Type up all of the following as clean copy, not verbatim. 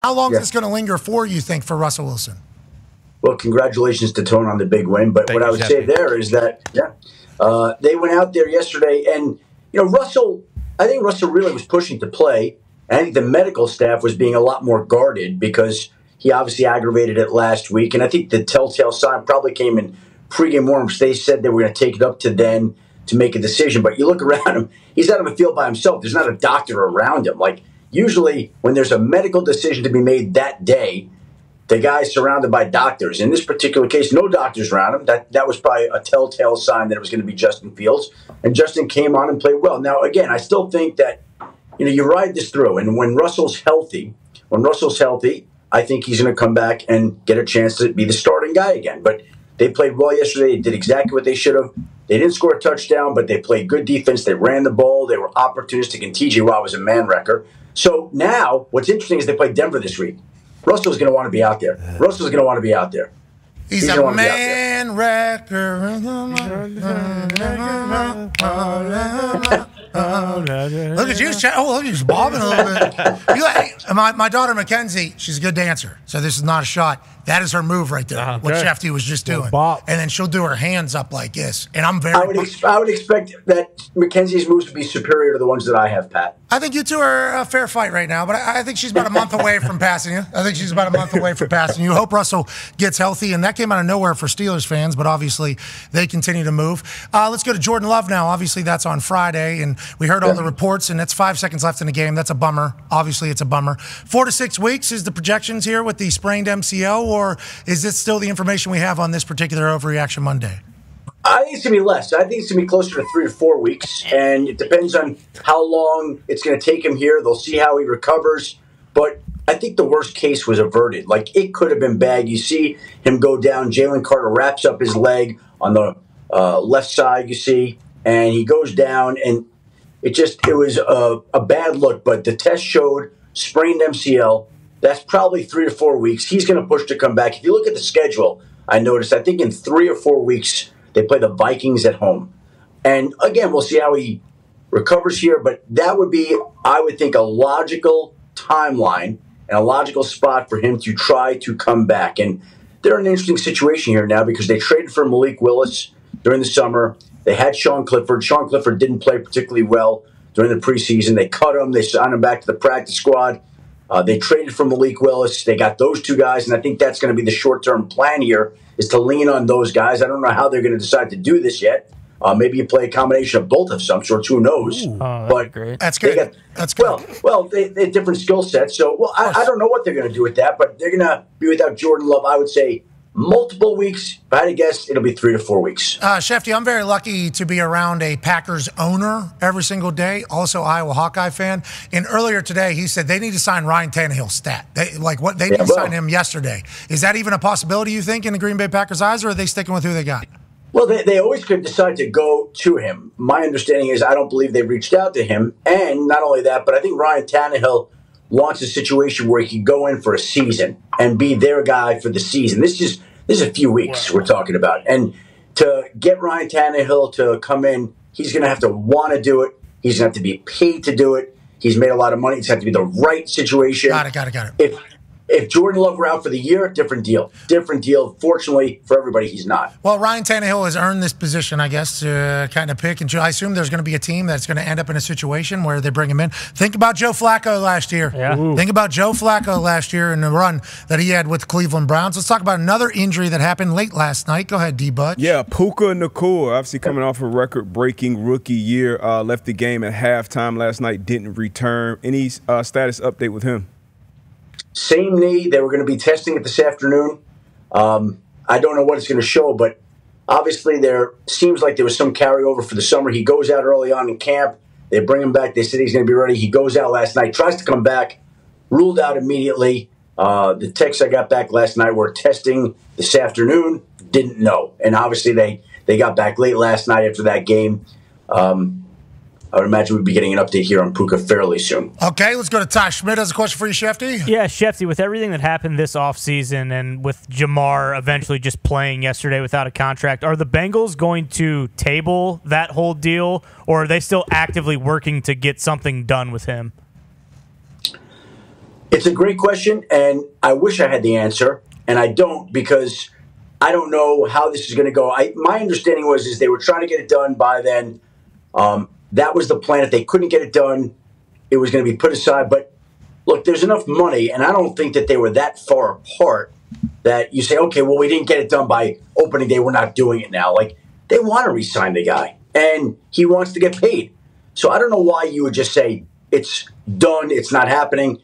How long is this going to linger for, you think, for Russell Wilson? Well, congratulations to Tone on the big win. But what I would say there is that, they went out there yesterday, and, I think Russell really was pushing to play. And I think the medical staff was being a lot more guarded because he obviously aggravated it last week. And I think the telltale sign probably came in pregame warm-ups. They said they were going to take it up to then to make a decision. But you look around him, he's out on the field by himself. There's not a doctor around him. Like, usually when there's a medical decision to be made that day, the guy's surrounded by doctors. In this particular case, no doctors around him. That was probably a telltale sign that it was going to be Justin Fields. And Justin came on and played well. Now, again, I still think that, you ride this through. And when Russell's healthy, I think he's going to come back and get a chance to be the starting guy again. But they played well yesterday. They did exactly what they should have. They didn't score a touchdown, but they played good defense. They ran the ball. They were opportunistic, and T.J. Watt was a man-wrecker. So now what's interesting is they play Denver this week. Russell's going to want to be out there. He's a man-wrecker. Look at you. Look, he's bobbing a little bit. My daughter, Mackenzie, she's a good dancer, so this is not a shot. That is her move right there, what Schefty was just doing. And then she'll do her hands up like this. And I'm very... I would expect that Mackenzie's moves to be superior to the ones that I have, Pat. I think you two are a fair fight right now, but I think she's about a month away from passing you. Hope Russell gets healthy, and that came out of nowhere for Steelers fans, but obviously they continue to move. Let's go to Jordan Love now. Obviously, that's on Friday, and we heard all the reports, and it's 5 seconds left in the game. That's a bummer. Obviously, it's a bummer. 4 to 6 weeks is the projections here with the sprained MCL, or is this still the information we have on this particular Overreaction Monday? I think it's going to be less. I think it's going to be closer to 3 to 4 weeks, and it depends on how long it's going to take him here. They'll see how he recovers, but I think the worst case was averted. Like, it could have been bad. You see him go down. Jalen Carter wraps up his leg on the left side, you see, and he goes down, and it was a bad look, but the test showed sprained MCL. That's probably 3 to 4 weeks. He's going to push to come back. If you look at the schedule, I noticed, I think in 3 or 4 weeks, they play the Vikings at home. And again, we'll see how he recovers here, but that would be, I would think, a logical timeline and a logical spot for him to try to come back. And they're in an interesting situation here now because they traded for Malik Willis during the summer. They had Sean Clifford. Sean Clifford didn't play particularly well during the preseason. They cut him. They signed him back to the practice squad. They traded for Malik Willis. They got those two guys, and I think that's going to be the short-term plan here is to lean on those guys. I don't know how they're going to decide to do this yet. Maybe you play a combination of both of some sorts. Who knows? But great. That's good. That's good. Well, they have different skill sets. So, I don't know what they're going to do with that, but they're going to be without Jordan Love, I would say, multiple weeks. If I had to guess, it'll be 3 to 4 weeks. Shefty, I'm very lucky to be around a Packers owner every single day, also Iowa Hawkeye fan. And earlier today, he said they need to sign Ryan Tannehill stat. They need to sign him yesterday. Is that even a possibility, you think, in the Green Bay Packers' eyes, or are they sticking with who they got? Well, they always could decide to go to him. My understanding is I don't believe they reached out to him. And not only that, but I think Ryan Tannehill wants a situation where he could go in for a season and be their guy for the season. This is a few weeks we're talking about. And to get Ryan Tannehill to come in, he's going to have to want to do it. He's going to have to be paid to do it. He's made a lot of money. It's going to have to be the right situation. Got it. If Jordan Love were out for the year, different deal. Fortunately for everybody, he's not. Well, Ryan Tannehill has earned this position, I guess, to kind of pick and choose. I assume there's going to be a team that's going to end up in a situation where they bring him in. Think about Joe Flacco last year. Yeah. Think about Joe Flacco last year and the run that he had with the Cleveland Browns. Let's talk about another injury that happened late last night. Go ahead, D-Butch. Yeah, Puka Nacua, obviously coming off a record-breaking rookie year, left the game at halftime last night, didn't return. Any status update with him? Same knee. They were going to be testing it this afternoon. I don't know what it's going to show, but obviously there seems like there was some carryover for the summer. He goes out early on in camp. They bring him back. They said he's going to be ready. He goes out last night, tries to come back, ruled out immediately. The texts I got back last night were testing this afternoon. Didn't know. And obviously they got back late last night after that game. I would imagine we'd be getting an update here on Puka fairly soon. Okay, let's go to Ty Schmidt. Has a question for you, Schefty. Yeah, Schefty, with everything that happened this offseason and with Jamar eventually just playing yesterday without a contract, are the Bengals going to table that whole deal, or are they still actively working to get something done with him? It's a great question, and I wish I had the answer, and I don't because I don't know how this is going to go. My understanding is they were trying to get it done by then. That was the plan. If they couldn't get it done, it was going to be put aside. But look, there's enough money, and I don't think that they were that far apart that you say, okay, well, we didn't get it done by opening day. We're not doing it now. Like, they want to re-sign the guy, and he wants to get paid. So I don't know why you would just say it's done, it's not happening.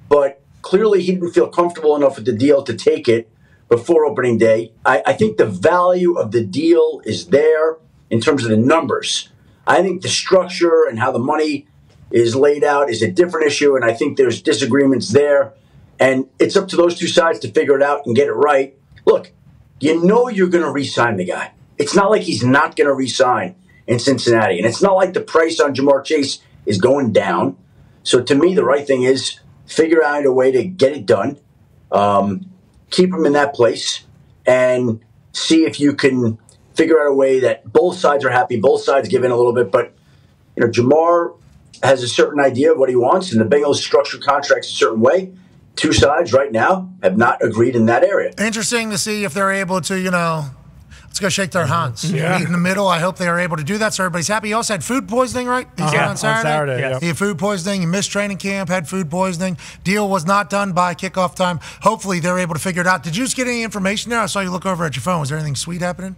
But clearly he didn't feel comfortable enough with the deal to take it before opening day. I think the value of the deal is there in terms of the numbers. I think the structure and how the money is laid out is a different issue, and I think there's disagreements there. And it's up to those two sides to figure it out and get it right. Look, you know you're going to re-sign the guy. It's not like he's not going to re-sign in Cincinnati. And it's not like the price on Jamar Chase is going down. So to me, the right thing is figure out a way to get it done, keep him in that place, and see if you can figure out a way that both sides are happy, both sides give in a little bit. But, Jamar has a certain idea of what he wants, and the Bengals structure contracts a certain way. Two sides right now have not agreed in that area. Interesting to see if they're able to, let's go shake their hands. Yeah. Meet in the middle. I hope they are able to do that so everybody's happy. He also had food poisoning, right? He said on Saturday. Yeah. He had food poisoning. He missed training camp, had food poisoning. Deal was not done by kickoff time. Hopefully they're able to figure it out. Did you just get any information there? I saw you look over at your phone. Was there anything sweet happening?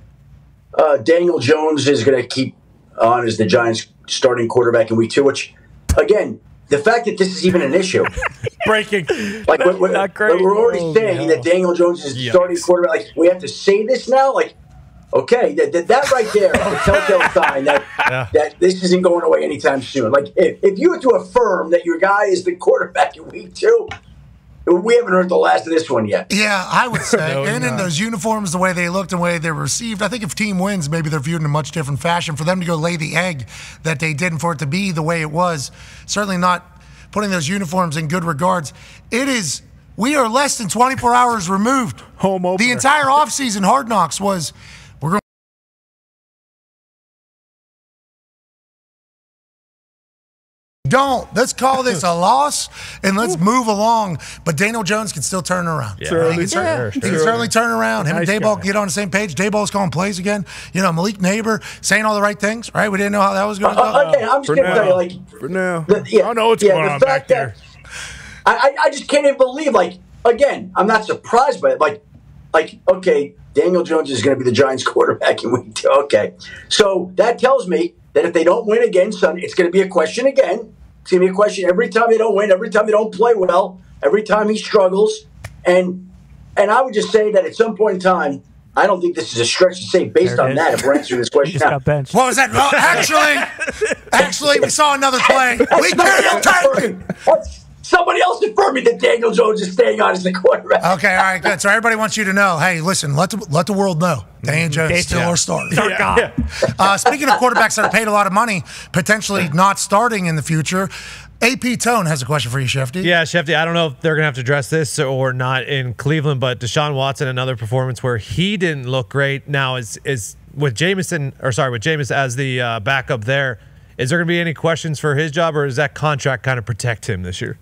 Daniel Jones is going to keep on as the Giants' starting quarterback in week 2, which, again, the fact that this is even an issue. Breaking. Like, we're already saying that Daniel Jones is the starting quarterback. Like, we have to say this now? Like, okay, that right there is a telltale sign that this isn't going away anytime soon. Like, if you were to affirm that your guy is the quarterback in week 2, we haven't heard the last of this one yet. Yeah, I would say. In those uniforms, the way they looked and the way they were received, I think if team wins, maybe they're viewed in a much different fashion. For them to go lay the egg that they did and for it to be the way it was, certainly not putting those uniforms in good regards. We are less than 24 hours removed. Home opener. The entire offseason, Hard Knocks was, we're going let's call this a loss and let's move along. But Daniel Jones can still turn around. Yeah. He can certainly turn around. Him and Dayball get on the same page. Dayball's calling plays again. Malik Neighbor saying all the right things, right? We didn't know how that was going to go. Again, I'm just going to tell you, for now. I don't know what's going on back there. I just can't even believe, again, I'm not surprised by it. Okay, Daniel Jones is going to be the Giants quarterback in week 2. Okay. So that tells me that if they don't win again Sunday, it's going to be a question again. It's going to be a question every time they don't win, every time they don't play well, every time he struggles. And I would just say that at some point in time, I don't think this is a stretch to say based on that if we're answering this question now. What was that? Well, actually, we saw another play. We can't. Somebody else informed me that Daniel Jones is staying on as the quarterback. Okay, all right, good. So everybody wants you to know, hey, listen, let the world know. Daniel Jones is still our starter. Speaking of quarterbacks that are paid a lot of money, potentially not starting in the future, AP Tone has a question for you, Schefty. Yeah, Schefty, I don't know if they're going to have to address this or not in Cleveland, but Deshaun Watson, another performance where he didn't look great. Now, is with Jameis as the backup there, is there going to be any questions for his job, or does that contract kind of protect him this year?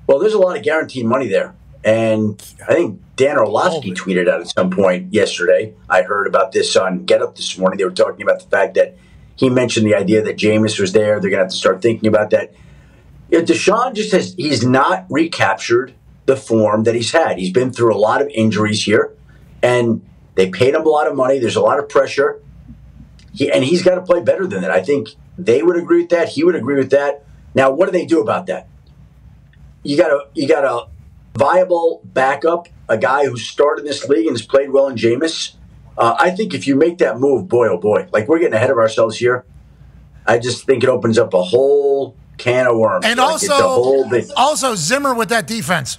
Well, there's a lot of guaranteed money there. And I think Dan Orlovsky tweeted out at some point yesterday. I heard about this on Get Up this morning. They were talking about the fact that he mentioned the idea that Jameis was there. They're going to have to start thinking about that. Deshaun he's not recaptured the form that he's had. He's been through a lot of injuries here, and they paid him a lot of money. There's a lot of pressure. He's got to play better than that. I think they would agree with that. He would agree with that. Now, what do they do about that? You got a viable backup, a guy who started in this league and has played well in Jameis. I think if you make that move, boy, oh boy, we're getting ahead of ourselves here. I just think it opens up a whole can of worms. And also Zimmer with that defense,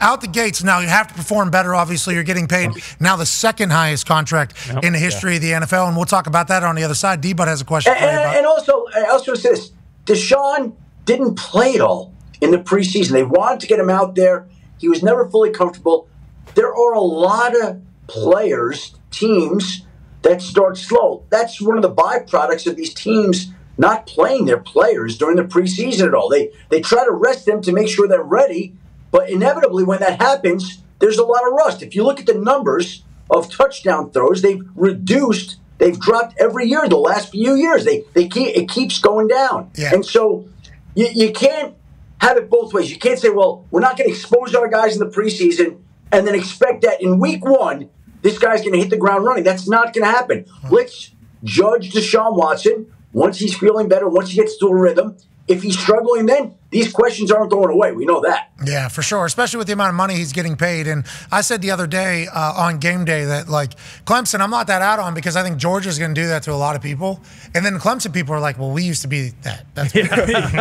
out the gates. Now you have to perform better. Obviously, you're getting paid now the second highest contract in the history of the NFL, and we'll talk about that on the other side. D-Bud has a question for you about. And also say this: Deshaun didn't play at all in the preseason. They wanted to get him out there. He was never fully comfortable. There are a lot of players, teams that start slow. That's one of the byproducts of these teams not playing their players during the preseason at all. They try to rest them to make sure they're ready, but inevitably when that happens, there's a lot of rust. If you look at the numbers of touchdown throws, they've dropped every year the last few years. It keeps going down. Yeah. And so you can't have it both ways. You can't say, well, we're not going to expose our guys in the preseason and then expect that in week one, this guy's going to hit the ground running. That's not going to happen. Let's judge Deshaun Watson once he's feeling better, once he gets to a rhythm. If he's struggling, then these questions aren't going away. We know that. Yeah, for sure, especially with the amount of money he's getting paid. And I said the other day on game day that, like, Clemson, I'm not that out on because I think Georgia's going to do that to a lot of people. And then Clemson people are like, well, we used to be that. That's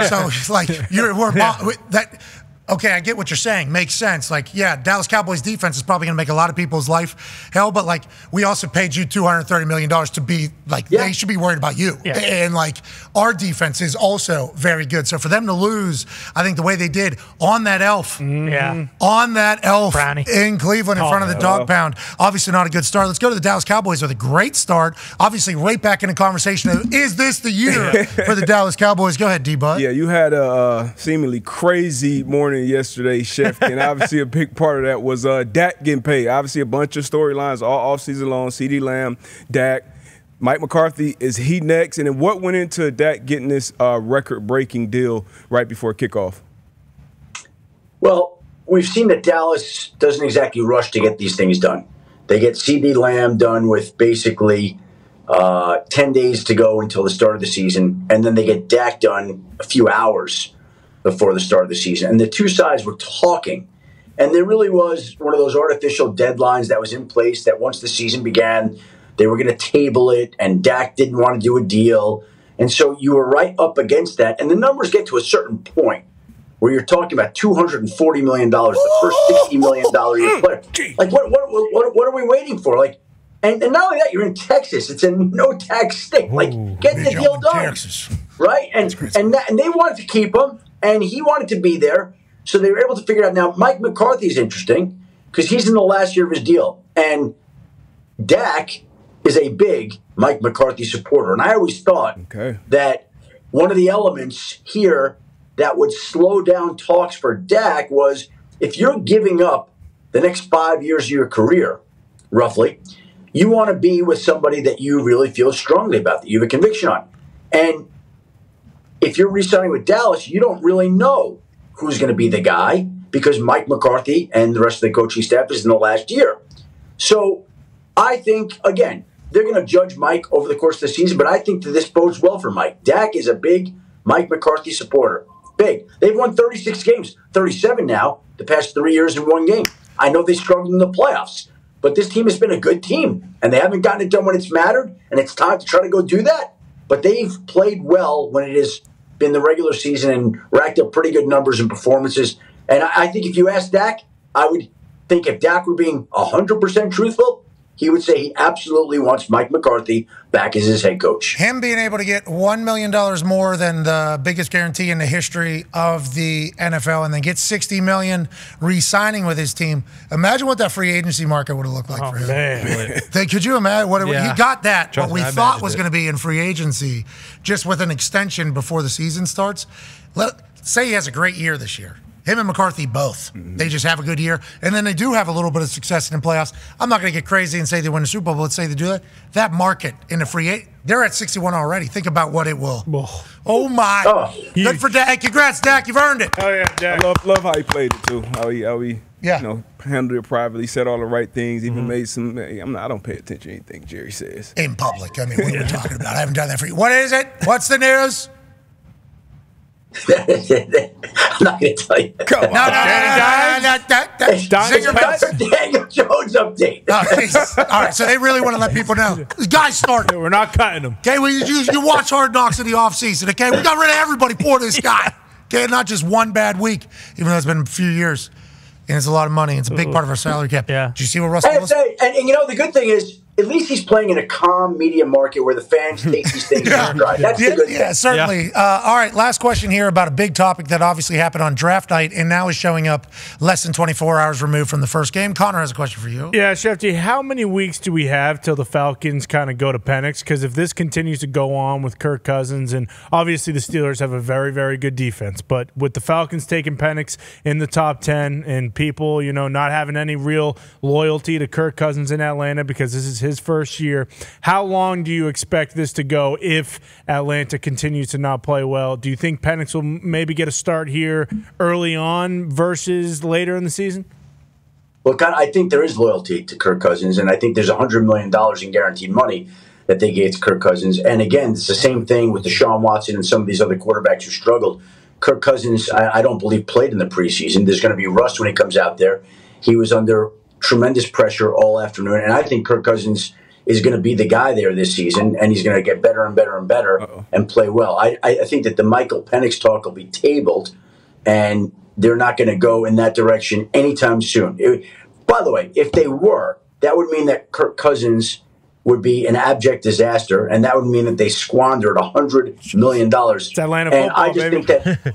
So, it's like, okay, I get what you're saying. Makes sense. Like, yeah, Dallas Cowboys defense is probably going to make a lot of people's life hell, but, like, we also paid you $230 million to be, like, they should be worried about you. Yeah. And, like, our defense is also very good. So for them to lose, I think the way they did on that elf, Brownie. In Cleveland in front of the dog pound, obviously not a good start. Let's go to the Dallas Cowboys with a great start. Obviously right back in the conversation of, is this the year for the Dallas Cowboys? Go ahead, D-Bud. Yeah, you had a seemingly crazy morning yesterday, Schefty, and obviously a big part of that was Dak getting paid. Obviously a bunch of storylines all offseason long, CeeDee Lamb, Dak, Mike McCarthy, is he next? And then what went into Dak getting this record-breaking deal right before kickoff? Well, we've seen that Dallas doesn't exactly rush to get these things done. They get CeeDee Lamb done with basically 10 days to go until the start of the season, and then they get Dak done a few hours before the start of the season. And the two sides were talking. And there really was one of those artificial deadlines that was in place that once the season began, they were going to table it, and Dak didn't want to do a deal. And so you were right up against that. And the numbers get to a certain point where you're talking about $240 million, the first $60 million year player. Like, what are we waiting for? Like, and not only that, you're in Texas. It's a no-tax state. Like, get the deal done. Texas. Right? And they wanted to keep him. And he wanted to be there, so they were able to figure it out. Now, Mike McCarthy is interesting because he's in the last year of his deal. And Dak is a big Mike McCarthy supporter. And I always thought that one of the elements here that would slow down talks for Dak was if you're giving up the next 5 years of your career, roughly, you want to be with somebody that you really feel strongly about, that you have a conviction on. And if you're re-signing with Dallas, you don't really know who's going to be the guy because Mike McCarthy and the rest of the coaching staff is in the last year. So I think, again, they're going to judge Mike over the course of the season, but I think that this bodes well for Mike. Dak is a big Mike McCarthy supporter. Big. They've won 36 games, 37 now, the past 3 years in one game. I know they struggled in the playoffs, but this team has been a good team, and they haven't gotten it done when it's mattered, and it's time to try to go do that. But they've played well when it has been the regular season and racked up pretty good numbers and performances. And I think if you ask Dak, I would think if Dak were being 100% truthful, he would say he absolutely wants Mike McCarthy back as his head coach. Him being able to get $1 million more than the biggest guarantee in the history of the NFL and then get $60 million re-signing with his team. Imagine what that free agency market would have looked like for him. Man. Could you imagine what he got that, what we thought was going to be in free agency just with an extension before the season starts? Let's say he has a great year this year. Him and McCarthy both. Mm-hmm. They just have a good year. And then they do have a little bit of success in the playoffs. I'm not going to get crazy and say they win the Super Bowl, but let's say they do that. That market in the free agent, they're at 61 already. Think about what it will. Oh my. Good for Dak. Congrats, Dak. You've earned it. Oh, yeah, Dak. I love how he played it, too. How he handled it privately, said all the right things, even made some. I don't pay attention to anything Jerry says. In public. I mean, what are we talking about? I haven't done that for you. What is it? What's the news? I'm not going to tell you. Come on. Daniel Jones update. All right, so they really want to let people know. This guy's starting. We're not cutting him. Okay, you watch Hard Knocks in the offseason, okay? We got rid of everybody for this guy. Okay, not just one bad week, even though it's been a few years. And it's a lot of money. It's a big part of our salary cap. Yeah. Did you see what Russell was? And you know, the good thing is at least he's playing in a calm media market where the fans take these things in stride. That's the good thing. Yeah, certainly. Yeah. All right, last question here about a big topic that obviously happened on draft night and now is showing up less than 24 hours removed from the first game. Connor has a question for you. Yeah, Schefty, how many weeks do we have till the Falcons kind of go to Penix? Because if this continues to go on with Kirk Cousins, and obviously the Steelers have a very, very good defense, but with the Falcons taking Penix in the top 10 and people, not having any real loyalty to Kirk Cousins in Atlanta because this is his first year, how long do you expect this to go if Atlanta continues to not play well? Do you think Penix will maybe get a start here early on versus later in the season? Well, I think there is loyalty to Kirk Cousins, and I think there's $100 million in guaranteed money that they gave to Kirk Cousins. And again, it's the same thing with Deshaun Watson and some of these other quarterbacks who struggled. Kirk Cousins, I don't believe, played in the preseason. There's going to be rust when he comes out there. He was under tremendous pressure all afternoon, and I think Kirk Cousins is going to be the guy there this season, and he's going to get better and better and better and play well. I think that the Michael Penix talk will be tabled, and they're not going to go in that direction anytime soon. By the way, if they were, that would mean that Kirk Cousins would be an abject disaster, and that would mean that they squandered $100 million. It's Atlanta football, and I just baby. think that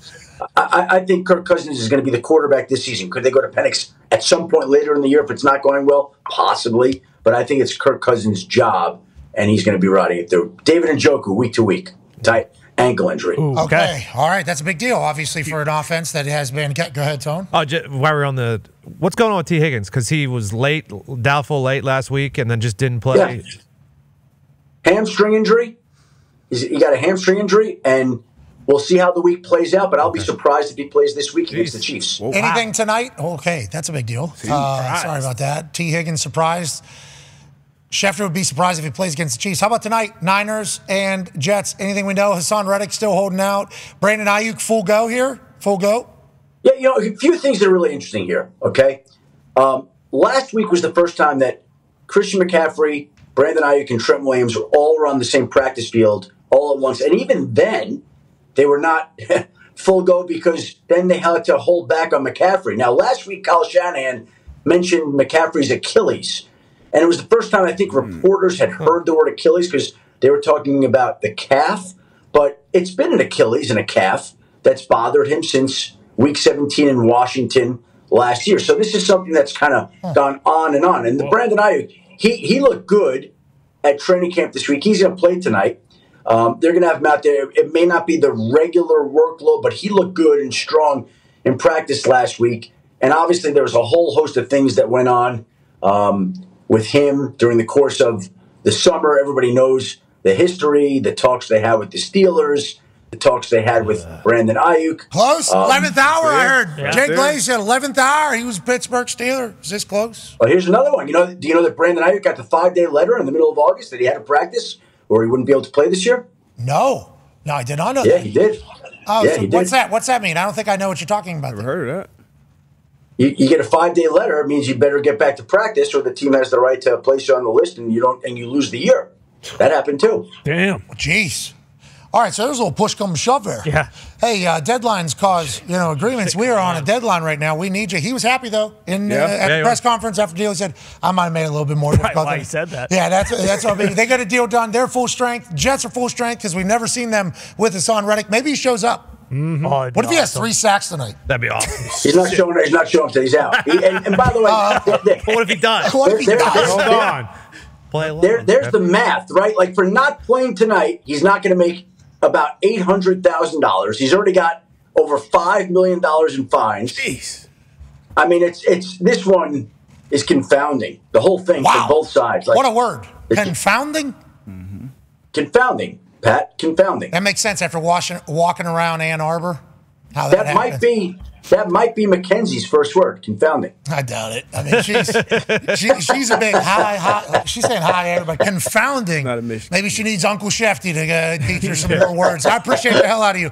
I think Kirk Cousins is going to be the quarterback this season. Could they go to Penix at some point later in the year if it's not going well? Possibly. But I think it's Kirk Cousins' job, and he's going to be riding it through. David Njoku, week to week, tight ankle injury. Ooh, Okay. All right. That's a big deal, obviously, for an offense that has been. Go ahead, Tone. While we're on what's going on with T. Higgins? Because he was doubtful late last week, and then just didn't play. Yeah. Hamstring injury. He got a hamstring injury, and we'll see how the week plays out, but I'll be surprised if he plays this week against the Chiefs. Whoa. Anything tonight? Okay, that's a big deal. Sorry about that. T. Higgins surprised. Schefter would be surprised if he plays against the Chiefs. How about tonight? Niners and Jets. Anything we know? Hassan Reddick still holding out. Brandon Ayuk full go here? Full go? Yeah, a few things that are really interesting here, okay? Last week was the first time that Christian McCaffrey, Brandon Ayuk, and Trent Williams were all around the same practice field all at once. And even then, they were not full go because then they had to hold back on McCaffrey. Now, last week, Kyle Shanahan mentioned McCaffrey's Achilles. And it was the first time I think reporters had heard the word Achilles because they were talking about the calf. But it's been an Achilles and a calf that's bothered him since week 17 in Washington last year. So this is something that's kind of gone on and on. And the Brandon Ayuk, he looked good at training camp this week. He's going to play tonight. They're going to have him out there. It may not be the regular workload, but he looked good and strong in practice last week. And obviously there was a whole host of things that went on with him during the course of the summer. Everybody knows the history, the talks they had with the Steelers, the talks they had with Brandon Ayuk. Close? 11th hour, I heard. Yeah. Jake Glaze said 11th hour. He was a Pittsburgh Steeler. Is this close? Well, here's another one. Do you know that Brandon Ayuk got the 5-day letter in the middle of August that he had to practice or he wouldn't be able to play this year? No, I did not know Yeah, that. he did. Oh, Yeah, so he what's did. that? What's that mean? I don't think I know what you're talking about. Never heard of that. You get a 5-day letter. It means you better get back to practice, or the team has the right to place you on the list, and you lose the year. That happened too. Damn. Jeez. All right, so there's a little push come shove there. Yeah. Hey, deadlines cause agreements. We are on a deadline right now. We need you. He was happy though at the press conference after the deal. He said, "I might have made it a little bit more difficult." Why he said that? Yeah, that's what I mean. They got a deal done. They're full strength. Jets are full strength because we've never seen them with Hassan Reddick. Maybe he shows up. Mm-hmm. Oh, What if he has 3 sacks tonight? That'd be awesome. He's not showing up till he's out. And by the way, What if he does? What if he There- does? Hold on. Play along. there's the math, right? Like for not playing tonight, he's not going to make about $800,000. He's already got over $5 million in fines. Jeez. I mean, it's this one is confounding. The whole thing from both sides. Like, What a word. Confounding? confounding, Pat. Confounding. That makes sense after walking around Ann Arbor. How That might be Mackenzie's first word. Confounding. I doubt it. I mean, she's a big hi. She's saying hi to everybody. Confounding. Not a mission. Maybe she needs Uncle Schefty to teach her some more words. I appreciate the hell out of you.